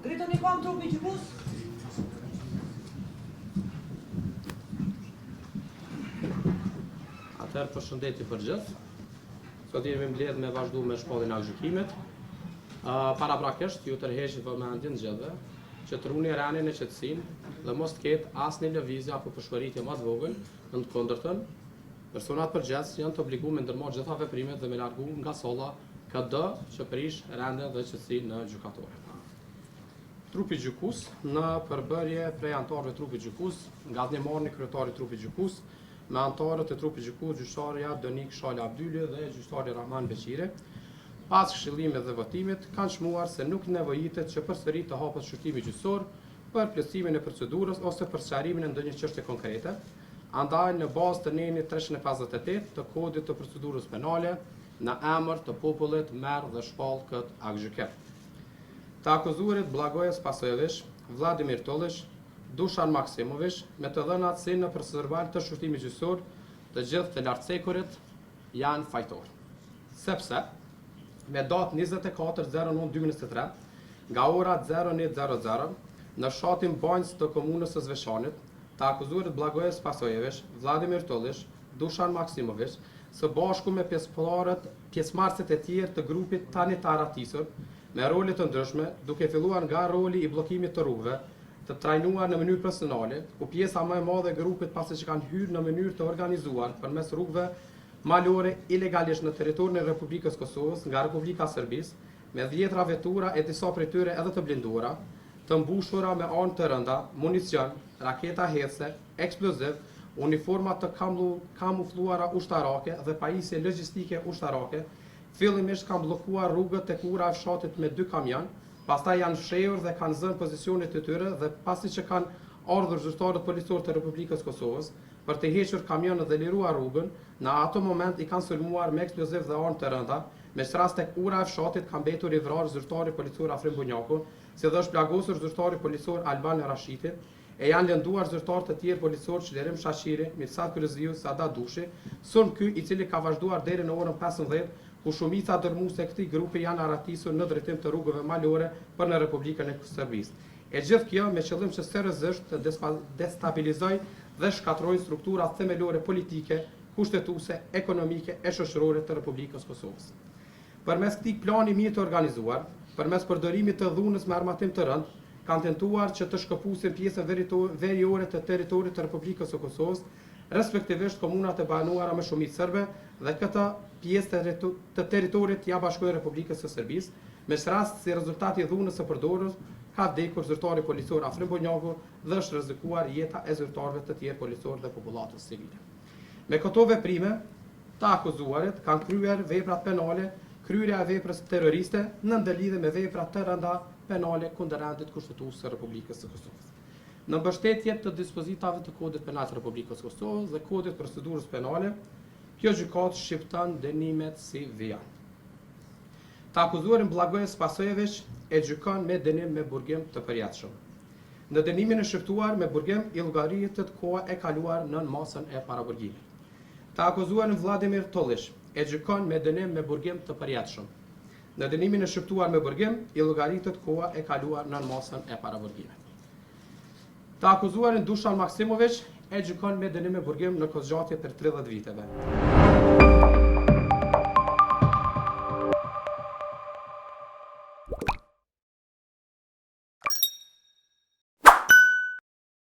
Ngritën një kam trupi gjykus. Atëherë përshëndetje për gjithë. Sot jemi mbledhur me vazhdu me shkollën e gjykimit. Paraprakisht ju tërheqi vëmendjen gjithëve që të runi rënien e qetësinë dhe mos të ketë asnjë lëvizje apo përshkëritje më të vogël, në të kundërtën, personat përgjithësi janë të obliguar me ndërmarrë gjitha veprimet dhe me largu nga solla çdo që prish rëndën dhe qetësinë në gjykatorë. Trupi gjykus në përbërje prej anëtarëve të trupit gjykus, nga dhënëmarrni kryetari i trupit gjykus, me anëtarët e trupit gjykus gjyqtarja Donik Shala Abdyli dhe gjyqtari Rahman Beqiri, pas këshillimit dhe votimit, kanë shmuar se nuk nevojitet që përsëri të hapet shqyrtimi gjyqësor për plotësimin e procedurës ose për sqarimin e ndonjë çështje konkrete, andaj në bazë të nenit 358 të kodit të procedurës penale, në emër të popullit merr dhe shpall këtë aktgjykim. Të akuzuarit Blagoje Spasojević, Vladimir Tollić, Dušan Maksimović, me të dhënat si në procedurën të shqyrtimit gjyqësor, të gjithë të lartësekurit janë fajtor. Sepse me datë 24/09/2023, nga ora 01:00 në fshatin Banjës të komunës së Zveçanit, të akuzuarit Blagoje Spasojević, Vladimir Tollić, Dušan Maksimović, së bashku me pjesëmarrësit e tjerë të grupit tani të aratisur, me role të ndryshme, duke filluar nga roli i bllokimit të rrugëve, të trajnuar në mënyrë personale, ku pjesa më e madhe e grupit pasi që kanë hyrë në mënyrë të organizuar përmes rrugëve malore ilegalisht në territorin e Republikës Kosovës nga Republika e Serbisë, me 10 vetura e disa prej tyre edhe të blinduara, të mbushura me armë të rënda, municion, raketa hetse, eksploziv, uniforma të kamufluara ushtarake dhe pajisje logjistike ushtarake, fillimisht kanë bllokuar rrugët tek ura e fshatit me 2 kamion, pastaj janë fshehur dhe kanë zënë pozicionet e tyre dhe pasi që kanë ardhur zyrtarët policorë të Republikës Kosovës për të hequr kamionët dhe liruar rrugën, në ato moment i kanë sulmuar me eksploziv dhe armë të rënda, me rast tek ura e fshatit ka mbetur i vrarë zyrtari policor Afrim Bunjaku, si dhe është plagosur zyrtari policor Alban Rashiti, e janë lënduar zyrtarë të tjerë policor Çelerim Shashiri, Mirsad Kryziu, Sadat Dushi, sulm ky i cili ka vazhduar deri në orën 15, ku shumica dërmuese e këtij grupi janë aratisur në drejtim të rrugëve malore për në Republikën e Serbisë. E gjithë kjo me qëllim që seriozisht të destabilizojë dhe shkatërrojë strukturat themelore politike, kushtetuese, ekonomike e shoqërore të Republikës Kosovës. Përmes këtij plani mirë të organizuar, përmes përdorimit të dhunës me armatim të rënd, kanë tentuar që të shkëpusin pjesën veriore të territorit të Republikës së Kosovës, respektivisht komunat e banuara me shumicë serbe dhe këtë pjesë të territorit ja bashkojë Republikës së Serbisë, me rast si rezultati i dhunës së përdorur ka vdekur zyrtari policor Afrim Bunjaku dhe është rrezikuar jeta e zyrtarëve të tjerë policor dhe popullatës civile. Me këto veprime, të akuzuarit kanë kryer veprat penale, kryerja e veprës terroriste në ndërlidhje me vepra të rënda penale kundër rendit kushtetues së Republikës së Kosovës. Në mbështetje të dispozitave të kodit penal të Republikës së Kosovës dhe kodit procedurës penale, kjo gjykatë shqipton dënimet si vijën. Të akuzuarin Blagoje Spasojević e gjykon me dënim me burgim të përjetshëm. Në dënimin e shëftuar me burgim i llogaritet koha e kaluar nën masën e paraburgimit. Të akuzuarin Vladimir Tollić e gjykon me dënim me burgim të përjetshëm. Në dënimin e shëftuar me burgim i llogaritet koha e kaluar nën masën e paraburgimit. Të akuzuarin Dušan Maksimović e gjykon me dënim me burgim në kozgjatje për 30 viteve.